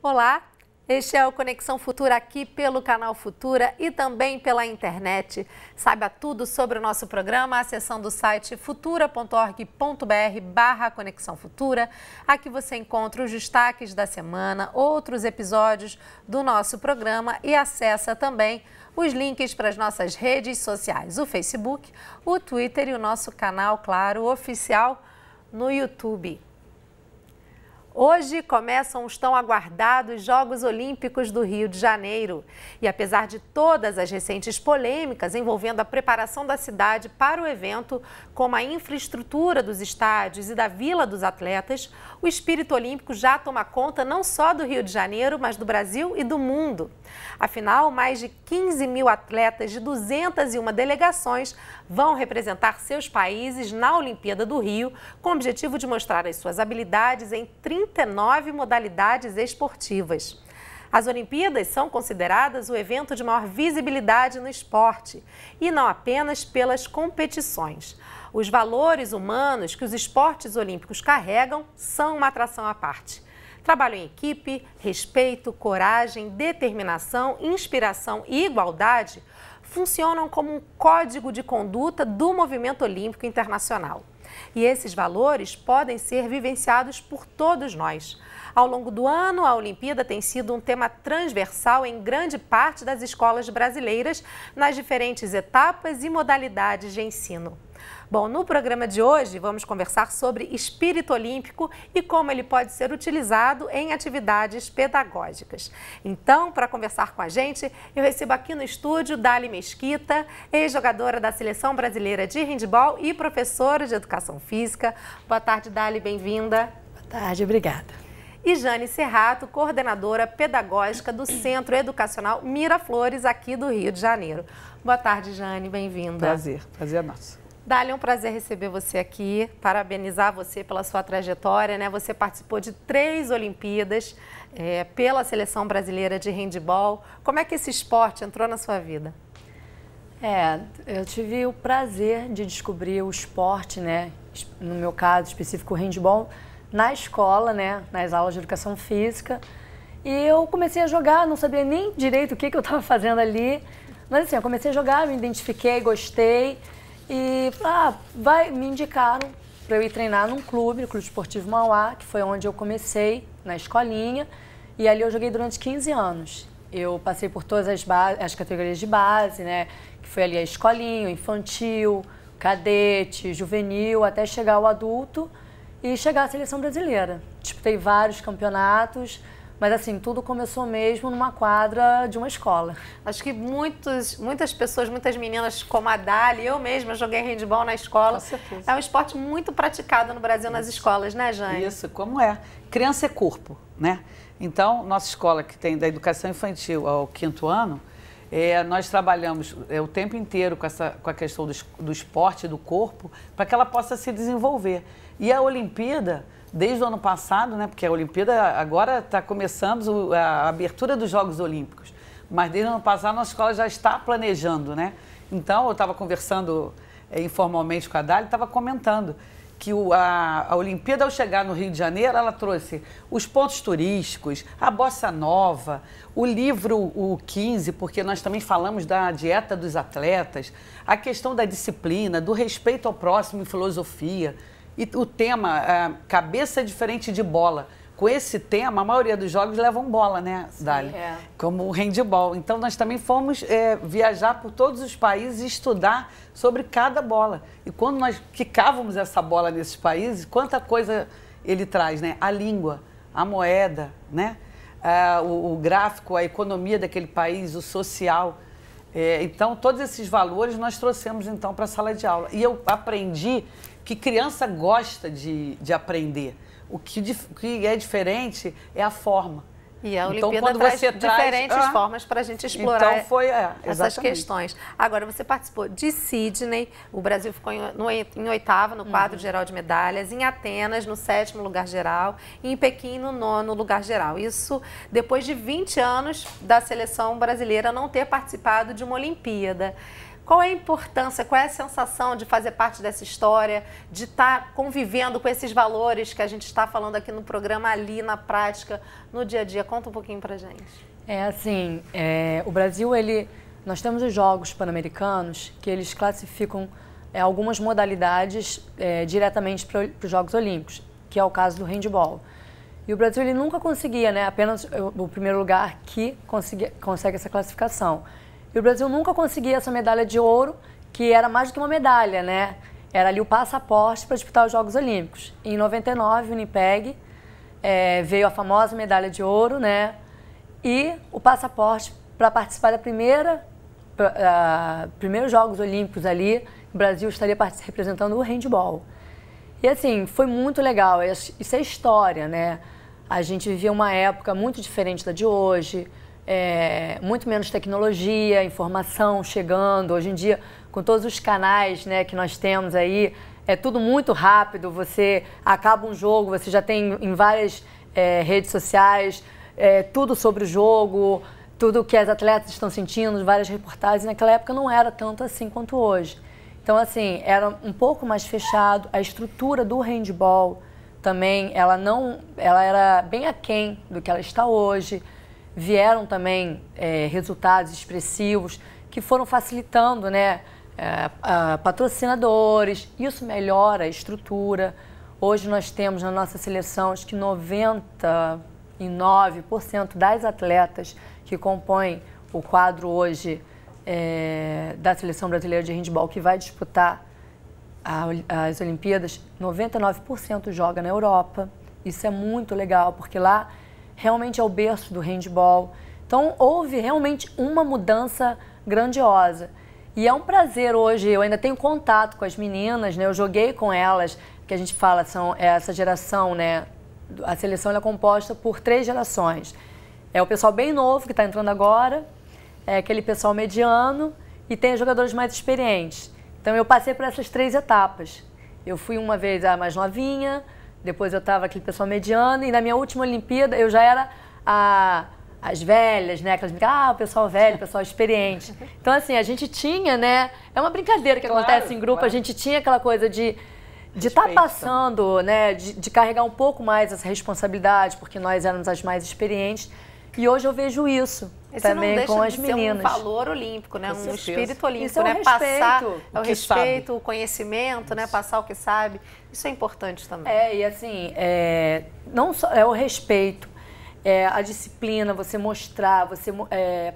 Olá, este é o Conexão Futura aqui pelo canal Futura e também pela internet. Saiba tudo sobre o nosso programa acessando o site futura.org.br/Conexão Futura. Aqui você encontra os destaques da semana, outros episódios do nosso programa e acessa também os links para as nossas redes sociais, o Facebook, o Twitter e o nosso canal, claro, oficial no YouTube. Hoje começam os tão aguardados Jogos Olímpicos do Rio de Janeiro. E apesar de todas as recentes polêmicas envolvendo a preparação da cidade para o evento, como a infraestrutura dos estádios e da Vila dos Atletas, o espírito olímpico já toma conta não só do Rio de Janeiro, mas do Brasil e do mundo. Afinal, mais de 15 mil atletas de 201 delegações vão representar seus países na Olimpíada do Rio, com o objetivo de mostrar as suas habilidades em 39 modalidades esportivas. As Olimpíadas são consideradas o evento de maior visibilidade no esporte, e não apenas pelas competições. Os valores humanos que os esportes olímpicos carregam são uma atração à parte. Trabalho em equipe, respeito, coragem, determinação, inspiração e igualdade funcionam como um código de conduta do movimento olímpico internacional. E esses valores podem ser vivenciados por todos nós. Ao longo do ano, a Olimpíada tem sido um tema transversal em grande parte das escolas brasileiras, nas diferentes etapas e modalidades de ensino. Bom, no programa de hoje vamos conversar sobre espírito olímpico e como ele pode ser utilizado em atividades pedagógicas. Então, para conversar com a gente, eu recebo aqui no estúdio Dali Mesquita, ex-jogadora da Seleção Brasileira de Handebol e professora de Educação Física. Boa tarde, Dali, bem-vinda. Boa tarde, obrigada. E Jane Serrato, coordenadora pedagógica do Centro Educacional Miraflores, aqui do Rio de Janeiro. Boa tarde, Jane, bem-vinda. Prazer é nosso. Dali, é um prazer receber você aqui, parabenizar você pela sua trajetória, né? Você participou de 3 Olimpíadas pela Seleção Brasileira de Handebol. Como é que esse esporte entrou na sua vida? Eu tive o prazer de descobrir o esporte, né? No meu caso específico, o handebol, na escola, né? Nas aulas de educação física. E eu comecei a jogar, não sabia nem direito o que eu estava fazendo ali. Mas assim, eu comecei a jogar, me identifiquei, gostei. E me indicaram para eu ir treinar num clube, no Clube Esportivo Mauá, que foi onde eu comecei, na escolinha. E ali eu joguei durante 15 anos. Eu passei por todas as categorias de base, né? Que foi ali a escolinha, o infantil, cadete, juvenil, até chegar ao adulto e chegar à seleção brasileira. Disputei vários campeonatos. Mas assim, tudo começou mesmo numa quadra de uma escola. Acho que muitas pessoas, muitas meninas como a Dali, eu mesma joguei handebol na escola. Com certeza. É um esporte muito praticado no Brasil nas escolas, né, Jane? Isso, como é. Criança é corpo, né? Então, nossa escola que tem da educação infantil ao 5º ano, nós trabalhamos o tempo inteiro com a questão do esporte, do corpo, para que ela possa se desenvolver. E a Olimpíada, desde o ano passado, né, porque a Olimpíada agora está começando a abertura dos Jogos Olímpicos, mas desde o ano passado a nossa escola já está planejando, né? Então, eu estava conversando informalmente com a Dali, estava comentando que a Olimpíada, ao chegar no Rio de Janeiro, ela trouxe os pontos turísticos, a bossa nova, o livro o 15, porque nós também falamos da dieta dos atletas, a questão da disciplina, do respeito ao próximo em filosofia. E o tema, cabeça diferente de bola. Com esse tema, a maioria dos jogos levam bola, né, Dali? Como o handebol. Então, nós também fomos viajar por todos os países e estudar sobre cada bola. E quando nós quicávamos essa bola nesses países, quanta coisa ele traz, né? A língua, a moeda, né? O gráfico, a economia daquele país, o social. Então, todos esses valores nós trouxemos, então, para a sala de aula. E eu aprendi que criança gosta de aprender. O que é diferente é a forma. E a Olimpíada traz diferentes formas para a gente explorar essas questões. Agora, você participou de Sydney, o Brasil ficou em 8º no quadro geral de medalhas, em Atenas, no 7º lugar geral, e em Pequim, no 9º lugar geral. Isso depois de 20 anos da seleção brasileira não ter participado de uma Olimpíada. Qual é a importância, qual é a sensação de fazer parte dessa história, de estar convivendo com esses valores que a gente está falando aqui no programa, ali na prática, no dia a dia? Conta um pouquinho pra gente. Assim, o Brasil, nós temos os Jogos Pan-Americanos que eles classificam algumas modalidades diretamente para os Jogos Olímpicos, que é o caso do handebol. E o Brasil ele nunca conseguia, né, apenas o primeiro lugar que consegue essa classificação. E o Brasil nunca conseguia essa medalha de ouro, que era mais do que uma medalha, né? Era ali o passaporte para disputar os Jogos Olímpicos. Em 99, o Winnipeg, veio a famosa medalha de ouro, né? E o passaporte para participar da primeiros Jogos Olímpicos ali, o Brasil estaria representando o handebol. E assim, foi muito legal, isso é história, né? A gente vivia uma época muito diferente da de hoje, muito menos tecnologia, informação chegando. Hoje em dia, com todos os canais, né, que nós temos aí, é tudo muito rápido. Você acaba um jogo, você já tem em várias redes sociais tudo sobre o jogo, tudo que as atletas estão sentindo, várias reportagens. Naquela época não era tanto assim quanto hoje. Então, assim, era um pouco mais fechado. A estrutura do handebol também, ela era bem aquém do que ela está hoje. Vieram também resultados expressivos que foram facilitando, né, patrocinadores. Isso melhora a estrutura. Hoje nós temos na nossa seleção, acho que 99% das atletas que compõem o quadro hoje da Seleção Brasileira de Handebol, que vai disputar as Olimpíadas, 99% joga na Europa. Isso é muito legal, porque lá realmente é o berço do handebol. Então, houve realmente uma mudança grandiosa. E é um prazer hoje, eu ainda tenho contato com as meninas, né? Eu joguei com elas, que a gente fala, essa geração, né? A seleção é composta por 3 gerações. É o pessoal bem novo, que está entrando agora, aquele pessoal mediano e tem os jogadores mais experientes. Então, eu passei por essas 3 etapas. Eu fui uma vez a mais novinha, depois eu estava aquele pessoal mediano e na minha última Olimpíada eu já era as velhas, né? Aquelas o pessoal velho, o pessoal experiente. Então, assim, a gente tinha, né? É uma brincadeira que acontece em grupo, claro. A gente tinha aquela coisa de estar passando, né? De carregar um pouco mais essa responsabilidade, porque nós éramos as mais experientes. E hoje eu vejo isso também com as meninas. Um valor olímpico, né? Um espírito olímpico, isso né? Passar o respeito, o conhecimento, né? Passar o que sabe. Isso é importante também. E assim, não só o respeito, a disciplina, você mostrar, você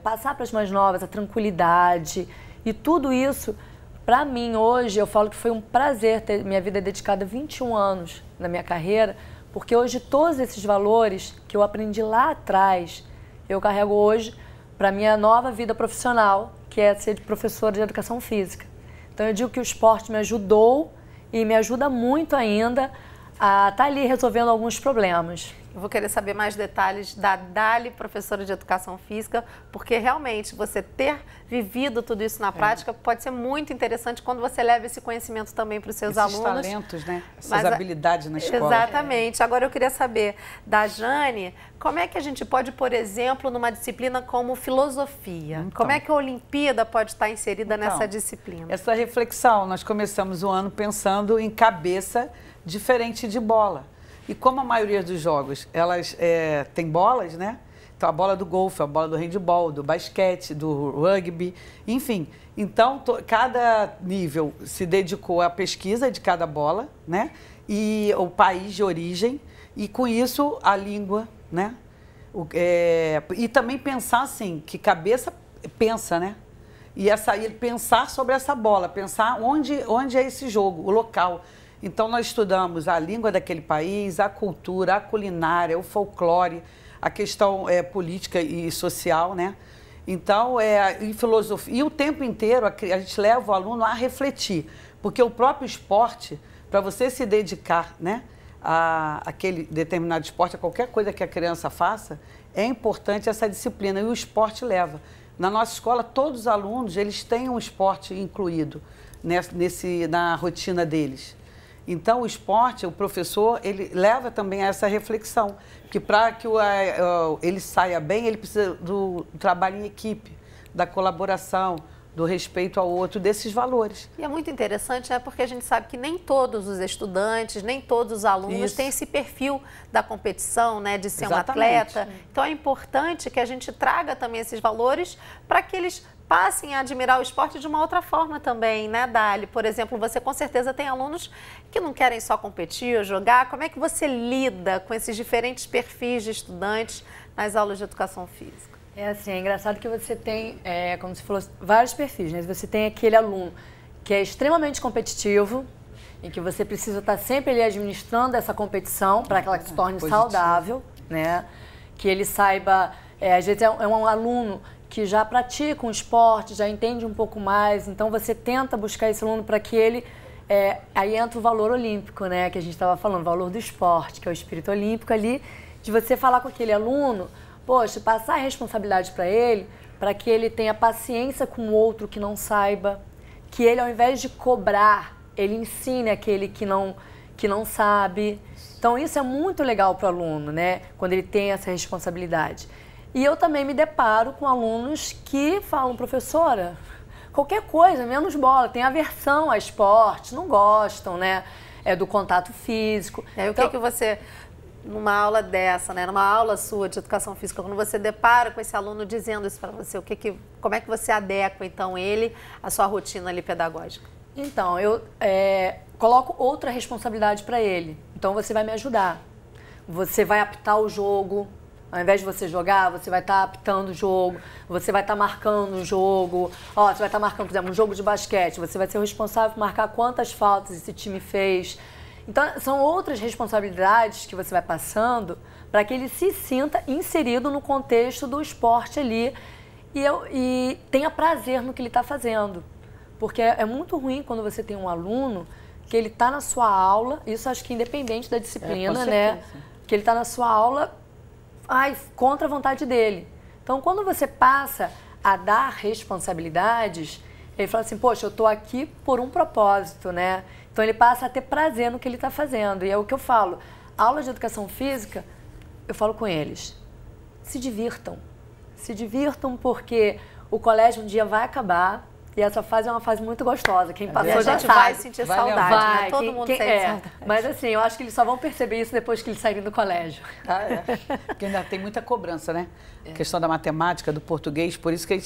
passar para as mais novas a tranquilidade e tudo isso. Para mim hoje, eu falo que foi um prazer ter minha vida dedicada 21 anos na minha carreira, porque hoje todos esses valores que eu aprendi lá atrás, eu carrego hoje para a minha nova vida profissional, que é ser professora de educação física. Então eu digo que o esporte me ajudou e me ajuda muito ainda a estar ali resolvendo alguns problemas. Eu vou querer saber mais detalhes da Dali, professora de Educação Física, porque realmente você ter vivido tudo isso na prática pode ser muito interessante quando você leva esse conhecimento também para os seus alunos. Esses talentos, né? Essas habilidades na escola. Exatamente. Agora eu queria saber da Jane, como é que a gente pode, por exemplo, numa disciplina como filosofia? Então, como é que a Olimpíada pode estar inserida nessa disciplina? Essa reflexão, nós começamos o ano pensando em cabeça diferente de bola. E como a maioria dos jogos, elas têm bolas, né? Então, a bola do golfe, a bola do handebol, do basquete, do rugby, enfim. Então, cada nível se dedicou à pesquisa de cada bola, né? E o país de origem, e com isso, a língua, né? E também pensar assim, que cabeça pensa, né? E pensar sobre essa bola, pensar onde é esse jogo, o local. Então, nós estudamos a língua daquele país, a cultura, a culinária, o folclore, a questão política e social, né? Então, em filosofia, e o tempo inteiro a gente leva o aluno a refletir, porque o próprio esporte, para você se dedicar, né, a aquele determinado esporte, a qualquer coisa que a criança faça, é importante essa disciplina, e o esporte leva. Na nossa escola, todos os alunos, eles têm um esporte incluído na rotina deles. Então, o esporte, o professor, ele leva também a essa reflexão, que para que ele saia bem, ele precisa do trabalho em equipe, da colaboração, do respeito ao outro, desses valores. E é muito interessante, né? Porque a gente sabe que nem todos os estudantes, nem todos os alunos têm esse perfil da competição, né? De ser um atleta. Então é importante que a gente traga também esses valores para que eles passem a admirar o esporte de uma outra forma também, né, Dali? Por exemplo, você com certeza tem alunos que não querem só competir ou jogar. Como é que você lida com esses diferentes perfis de estudantes nas aulas de educação física? É assim, é engraçado que você tem, como você falou, vários perfis, né? Você tem aquele aluno que é extremamente competitivo, em que você precisa estar sempre ali administrando essa competição para que ela se torne saudável, né? Que ele saiba, às vezes é um aluno que já pratica um esporte, já entende um pouco mais, então você tenta buscar esse aluno para que ele, aí entra o valor olímpico, né? Que a gente estava falando, o valor do esporte, que é o espírito olímpico ali, de você falar com aquele aluno, poxa, passar a responsabilidade para ele, para que ele tenha paciência com o outro que não saiba, que ele, ao invés de cobrar, ele ensine aquele que não sabe. Então, isso é muito legal para o aluno, né? Quando ele tem essa responsabilidade. E eu também me deparo com alunos que falam, professora, qualquer coisa, menos bola, tem aversão a esporte, não gostam, né? Do contato físico. E aí, então, o que você... Numa aula dessa, né, numa aula sua de educação física, quando você depara com esse aluno dizendo isso para você, como é que você adequa, então, ele à sua rotina ali pedagógica? Então, eu coloco outra responsabilidade para ele. Então, você vai me ajudar. Você vai apitar o jogo. Ao invés de você jogar, você vai estar apitando o jogo, você vai estar marcando o jogo. Você vai estar marcando, por exemplo, um jogo de basquete. Você vai ser o responsável por marcar quantas faltas esse time fez. Então, são outras responsabilidades que você vai passando para que ele se sinta inserido no contexto do esporte ali e tenha prazer no que ele está fazendo. Porque é muito ruim quando você tem um aluno que ele está na sua aula, isso acho que independente da disciplina, né? Que ele está na sua aula contra a vontade dele. Então, quando você passa a dar responsabilidades, ele fala assim, poxa, eu estou aqui por um propósito, né? Então, ele passa a ter prazer no que ele está fazendo. E é o que eu falo. Aula de educação física, eu falo com eles, se divirtam. Se divirtam porque o colégio um dia vai acabar e essa fase é uma fase muito gostosa. Quem passou já sabe. Vai sentir saudade, né? Todo mundo sente saudade. Mas assim, eu acho que eles só vão perceber isso depois que eles saírem do colégio. Porque ainda tem muita cobrança, né? A questão da matemática, do português, por isso que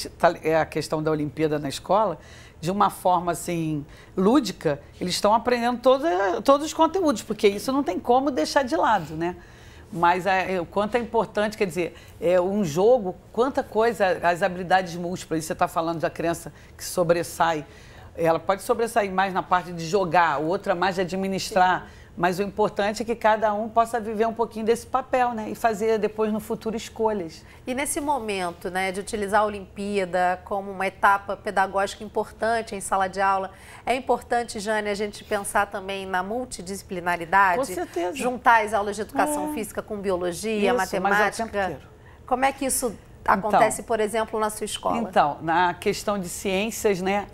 a questão da Olimpíada na escola, de uma forma assim, lúdica, eles estão aprendendo todos os conteúdos, porque isso não tem como deixar de lado, né? Mas o quanto é importante, quer dizer, um jogo, quanta coisa, as habilidades múltiplas, você está falando da criança que sobressai, ela pode sobressair mais na parte de jogar, outra mais de administrar, mas o importante é que cada um possa viver um pouquinho desse papel, né? E fazer depois no futuro escolhas. E nesse momento, né, de utilizar a Olimpíada como uma etapa pedagógica importante em sala de aula, é importante, Jane, a gente pensar também na multidisciplinaridade? Com certeza. Juntar as aulas de educação física com biologia, matemática. Como é que isso acontece, por exemplo, na sua escola? Então, na questão de ciências, né,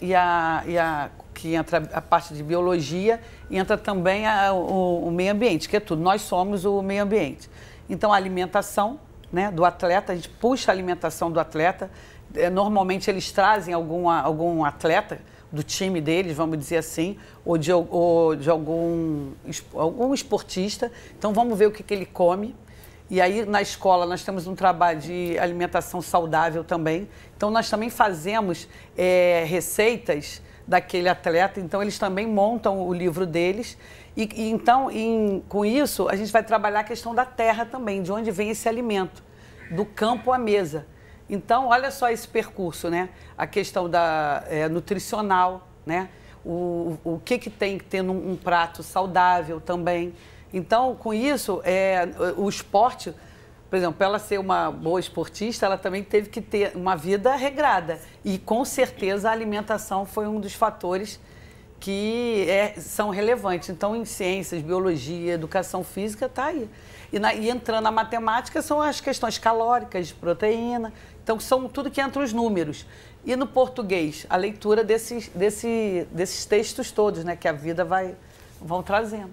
que entra a parte de biologia e entra também o meio ambiente, que é tudo. Nós somos o meio ambiente. Então, a alimentação, né, do atleta, a gente puxa a alimentação do atleta. Normalmente, eles trazem algum atleta do time deles, vamos dizer assim, ou de algum esportista. Então, vamos ver o que ele come. E aí, na escola, nós temos um trabalho de alimentação saudável também. Então, nós também fazemos receitas daquele atleta, então eles também montam o livro deles então com isso a gente vai trabalhar a questão da terra também, de onde vem esse alimento, do campo à mesa. Então olha só esse percurso, né? A questão da nutricional, né? O que tem que ter num prato saudável também. Então com isso o esporte, por exemplo, para ela ser uma boa esportista, ela também teve que ter uma vida regrada. E, com certeza, a alimentação foi um dos fatores que são relevantes. Então, em ciências, biologia, educação física, está aí. E entrando na matemática, são as questões calóricas, de proteína. Então, são tudo que entra os números. E no português, a leitura desses textos todos, né, que a vida vão trazendo.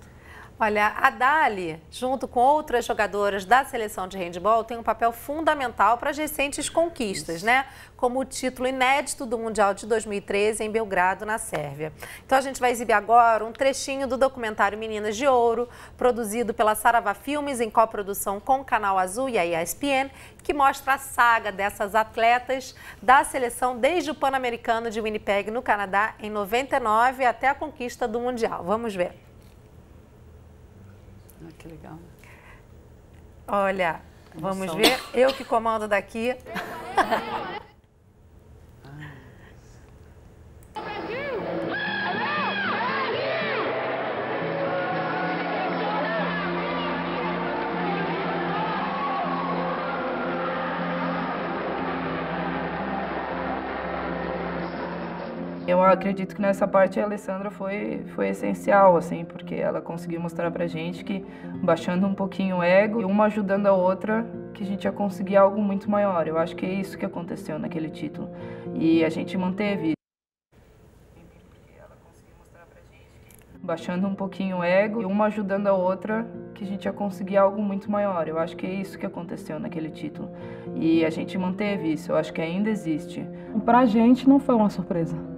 Olha, a Dali, junto com outras jogadoras da seleção de handebol, tem um papel fundamental para as recentes conquistas, né? Como o título inédito do Mundial de 2013 em Belgrado, na Sérvia. Então a gente vai exibir agora um trechinho do documentário Meninas de Ouro, produzido pela Saravá Filmes em coprodução com o Canal Azul e a ESPN, que mostra a saga dessas atletas da seleção desde o Pan-Americano de Winnipeg, no Canadá, em 99 até a conquista do Mundial. Vamos ver. Ah, que legal. Olha, vamos ver. Eu que comando daqui. Eu acredito que nessa parte a Alessandra foi essencial, assim, porque ela conseguiu mostrar pra gente que, baixando um pouquinho o ego, e uma ajudando a outra, que a gente ia conseguir algo muito maior. Eu acho que é isso que aconteceu naquele título. E a gente manteve. Baixando um pouquinho o ego, e uma ajudando a outra, que a gente ia conseguir algo muito maior. Eu acho que é isso que aconteceu naquele título. E a gente manteve isso, eu acho que ainda existe. Pra gente não foi uma surpresa.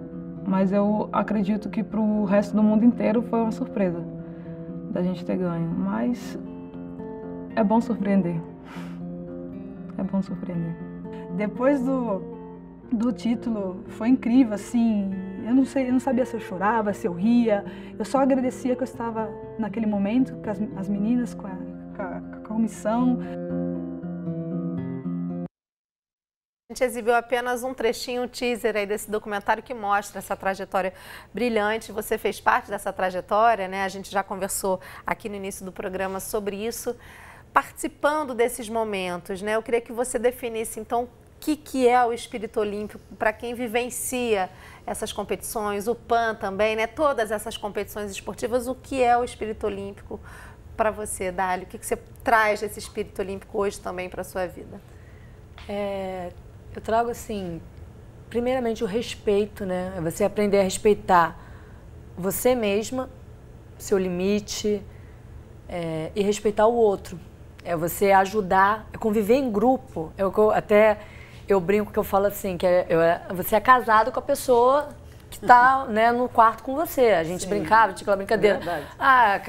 Mas eu acredito que para o resto do mundo inteiro foi uma surpresa da gente ter ganho. Mas é bom surpreender. É bom surpreender. Depois do título, foi incrível, assim. Eu não sabia se eu chorava, se eu ria. Eu só agradecia que eu estava naquele momento com as meninas, com a comissão. A gente exibiu apenas um trechinho, um teaser aí desse documentário que mostra essa trajetória brilhante. Você fez parte dessa trajetória, né? A gente já conversou aqui no início do programa sobre isso. Participando desses momentos, né? Eu queria que você definisse, então, o que é o espírito olímpico para quem vivencia essas competições, o PAN também, né? Todas essas competições esportivas, o que é o espírito olímpico para você, Dali? O que você traz desse espírito olímpico hoje também para a sua vida? Eu trago, assim, primeiramente o respeito, né? É você aprender a respeitar você mesma, seu limite, e respeitar o outro. É você ajudar, é conviver em grupo. Eu brinco que eu falo assim, que você é casado com a pessoa que está, né, no quarto com você. A gente brincava, tinha aquela brincadeira. Verdade. Ah,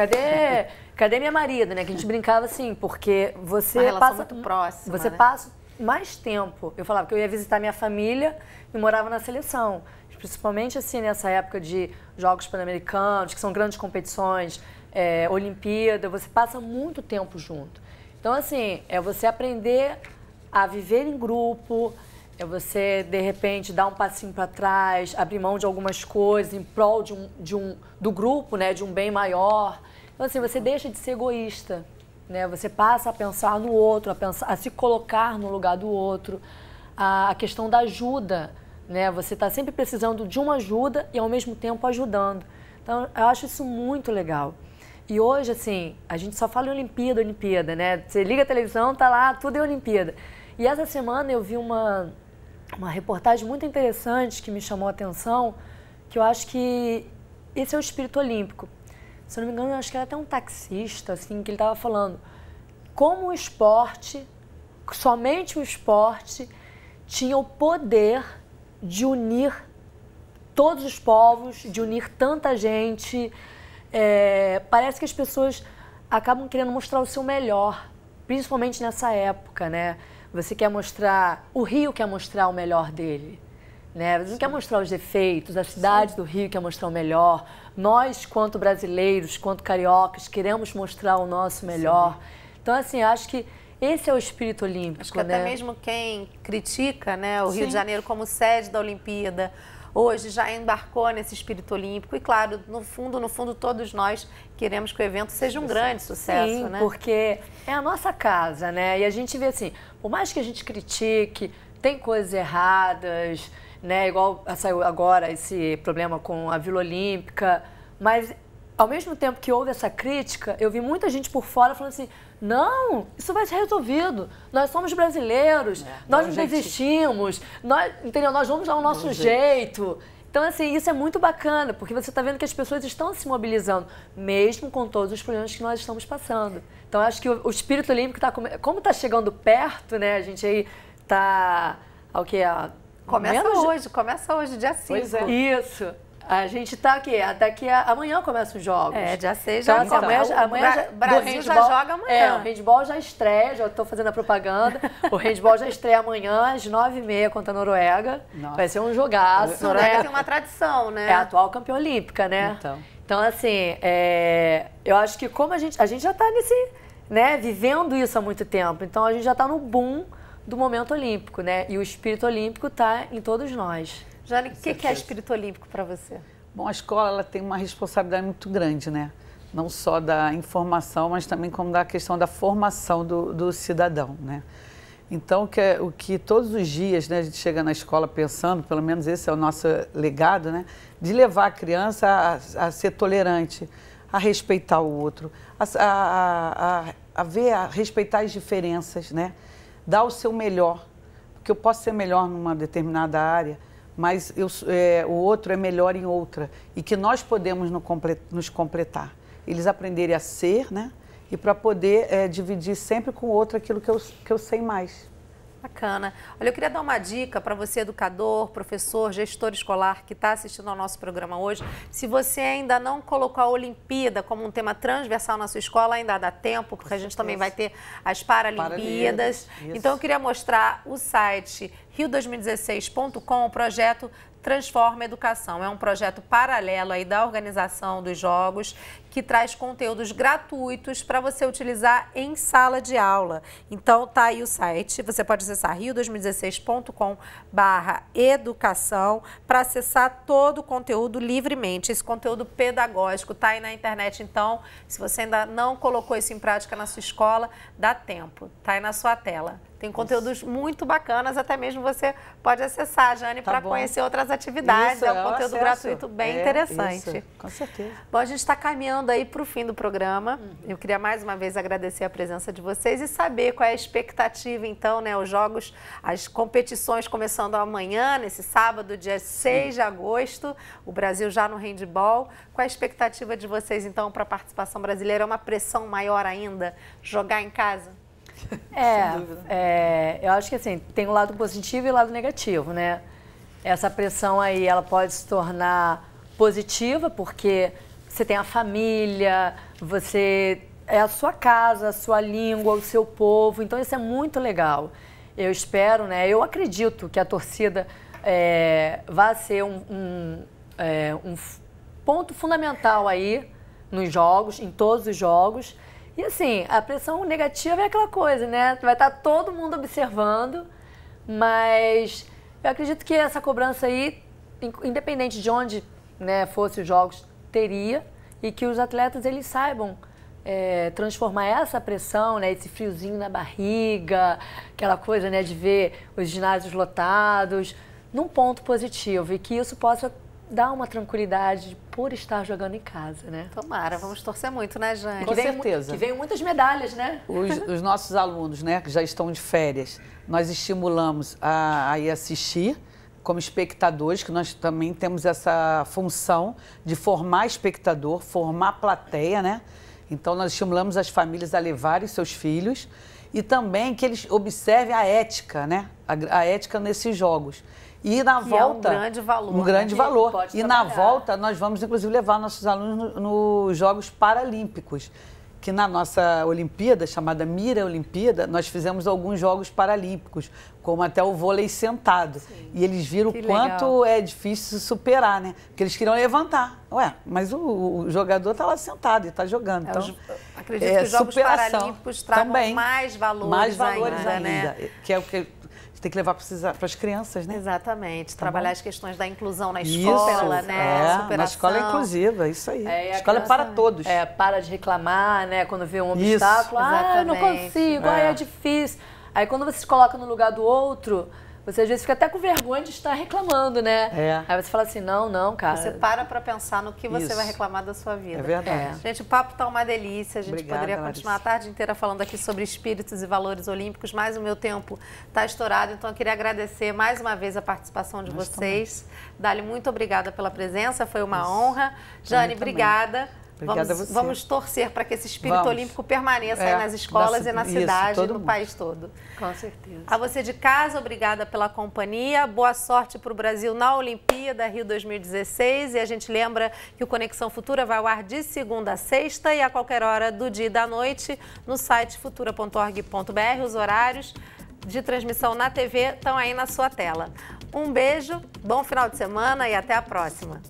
cadê minha marida, né? Que a gente brincava assim, porque você uma relação passa muito próxima, você né? passa mais tempo. Eu falava que eu ia visitar minha família e morava na seleção. Principalmente assim nessa época de Jogos Pan-Americanos, que são grandes competições, Olimpíada, você passa muito tempo junto. Então, assim, é você aprender a viver em grupo, é você, de repente, dar um passinho para trás, abrir mão de algumas coisas em prol do grupo, né, de um bem maior. Então, assim, você deixa de ser egoísta. Né? Você passa a pensar no outro, a se colocar no lugar do outro. A questão da ajuda, né? Você está sempre precisando de uma ajuda e, ao mesmo tempo, ajudando. Então, eu acho isso muito legal. E hoje, assim, a gente só fala em Olimpíada, né? Você liga a televisão, tá lá, tudo é Olimpíada. E essa semana eu vi uma reportagem muito interessante que me chamou a atenção, que eu acho que esse é o espírito olímpico. Se eu não me engano, eu acho que era até um taxista, assim, que ele estava falando como o esporte, somente o esporte, tinha o poder de unir todos os povos, de unir tanta gente. Parece que as pessoas acabam querendo mostrar o seu melhor, principalmente nessa época, né? Você quer mostrar, o Rio quer mostrar o melhor dele. Né? Você não quer mostrar os defeitos, a cidade do Rio quer mostrar o melhor. Nós, quanto brasileiros, quanto cariocas, queremos mostrar o nosso melhor. Sim. Então, assim, acho que esse é o espírito olímpico. Acho que né? até mesmo quem critica, né, o Rio de Janeiro como sede da Olimpíada, hoje já embarcou nesse espírito olímpico. E, claro, no fundo, todos nós queremos que o evento seja um grande sucesso. Sim, né? Porque é a nossa casa, né? E a gente vê assim, por mais que a gente critique, tem coisas erradas, né? Igual saiu agora esse problema com a Vila Olímpica, mas ao mesmo tempo que houve essa crítica, eu vi muita gente por fora falando assim, não, isso vai ser resolvido, nós somos brasileiros, nós não desistimos, nós vamos dar o nosso jeito. Então, assim, isso é muito bacana, porque você está vendo que as pessoas estão se mobilizando, mesmo com todos os problemas que nós estamos passando. Então, acho que o espírito olímpico está... Como está chegando perto, né? A gente aí está... O quê? Começa hoje, dia 5. Pois é. Isso. A gente tá aqui, amanhã começam os jogos. Dia 6 então, já assim, amanhã o Brasil já joga amanhã. O handball já estreia, já estou fazendo a propaganda. O handball já estreia amanhã às 9h30 contra a Noruega. Nossa. Vai ser um jogaço, a Noruega né? tem uma tradição, né? É a atual campeã olímpica, né? Então assim, eu acho que como a gente já está nesse, né, vivendo isso há muito tempo. Então a gente já está no boom do momento olímpico, né? E o espírito olímpico está em todos nós. Jane, o que é espírito olímpico para você? Bom, a escola ela tem uma responsabilidade muito grande, né? Não só da informação, mas também como da questão da formação do cidadão, né? Então, o que todos os dias, né, a gente chega na escola pensando, pelo menos esse é o nosso legado, né? De levar a criança a ser tolerante, a respeitar o outro, a respeitar as diferenças, né? Dar o seu melhor, porque eu posso ser melhor numa determinada área, mas o outro é melhor em outra e que nós podemos nos completar. Eles aprenderem a ser, né? E para poder dividir sempre com o outro aquilo que eu sei mais. Bacana. Olha, eu queria dar uma dica para você, educador, professor, gestor escolar que está assistindo ao nosso programa hoje. Se você ainda não colocou a Olimpíada como um tema transversal na sua escola, ainda dá tempo, porque a gente também vai ter as Paralimpíadas. Então, eu queria mostrar o site rio2016.com, o projeto Transforma Educação. É um projeto paralelo aí da organização dos Jogos, que traz conteúdos gratuitos para você utilizar em sala de aula. Então, tá aí o site, você pode acessar rio2016.com/educação para acessar todo o conteúdo livremente. Esse conteúdo pedagógico tá aí na internet, então, se você ainda não colocou isso em prática na sua escola, dá tempo, tá aí na sua tela. Tem conteúdos muito bacanas, até mesmo você pode acessar, Jane, para conhecer outras atividades. É um conteúdo gratuito bem interessante. Isso, com certeza. Bom, a gente está caminhando aí para o fim do programa. Eu queria mais uma vez agradecer a presença de vocês e saber qual é a expectativa, então, né? Os jogos, as competições começando amanhã, nesse sábado, dia 6 de agosto, o Brasil já no handball. Qual é a expectativa de vocês, então, para a participação brasileira? É uma pressão maior ainda jogar em casa? Eu acho que assim, tem um lado positivo e o lado negativo, né? Essa pressão aí, ela pode se tornar positiva, porque você tem a família, é a sua casa, a sua língua, o seu povo, então isso é muito legal. Eu espero, né? Eu acredito que a torcida vai ser um ponto fundamental aí nos jogos, em todos os jogos. E assim, a pressão negativa é aquela coisa, né? Vai estar todo mundo observando, mas eu acredito que essa cobrança aí, independente de onde, né, fosse os jogos, teria, e que os atletas eles saibam transformar essa pressão, né, esse friozinho na barriga, aquela coisa, né, de ver os ginásios lotados, num ponto positivo, e que isso possa dar uma tranquilidade por estar jogando em casa, né? Tomara, vamos torcer muito, né, Jane? Com certeza. Que venham muitas medalhas, né? Os nossos alunos, né, que já estão de férias, nós estimulamos a ir assistir como espectadores, que nós também temos essa função de formar espectador, formar plateia, né? Então, nós estimulamos as famílias a levarem seus filhos e também que eles observem a ética, né? A ética nesses jogos. E na volta... É um grande valor. Um grande valor. Pode e trabalhar. na volta, nós vamos, inclusive, levar nossos alunos nos Jogos Paralímpicos, que na nossa Olimpíada, chamada Mira Olimpíada, nós fizemos alguns Jogos Paralímpicos, como até o vôlei sentado. Sim. E eles viram o quanto é difícil superar, né? Porque eles queriam levantar. Ué, mas o jogador está lá sentado e está jogando. Então, acredito que os Jogos Paralímpicos tragam também, mais valores ainda, né? Que é o que tem que levar para as crianças, né? Exatamente. Trabalhar as questões da inclusão na escola, né? Superação. Na escola é inclusiva, isso aí. A escola é para todos. Para de reclamar, né? Quando vê um obstáculo, eu não consigo, é difícil. Aí quando você se coloca no lugar do outro, você às vezes fica até com vergonha de estar reclamando, né? Aí você fala assim, não, cara. Você para pensar no que você Isso. vai reclamar da sua vida. É verdade. Gente, o papo tá uma delícia. A gente Obrigada, poderia Larissa. continuar a tarde inteira falando aqui sobre espíritos e valores olímpicos, mas o meu tempo tá estourado, então eu queria agradecer mais uma vez a participação de vocês. Dali, muito obrigada pela presença, foi uma honra. Jane, obrigada. Obrigada a você. Vamos torcer para que esse espírito olímpico permaneça aí nas escolas e na cidade e no país todo. Com certeza. A você de casa, obrigada pela companhia. Boa sorte para o Brasil na Olimpíada Rio 2016. E a gente lembra que o Conexão Futura vai ao ar de segunda a sexta e a qualquer hora do dia e da noite no site futura.org.br. Os horários de transmissão na TV estão aí na sua tela. Um beijo, bom final de semana e até a próxima.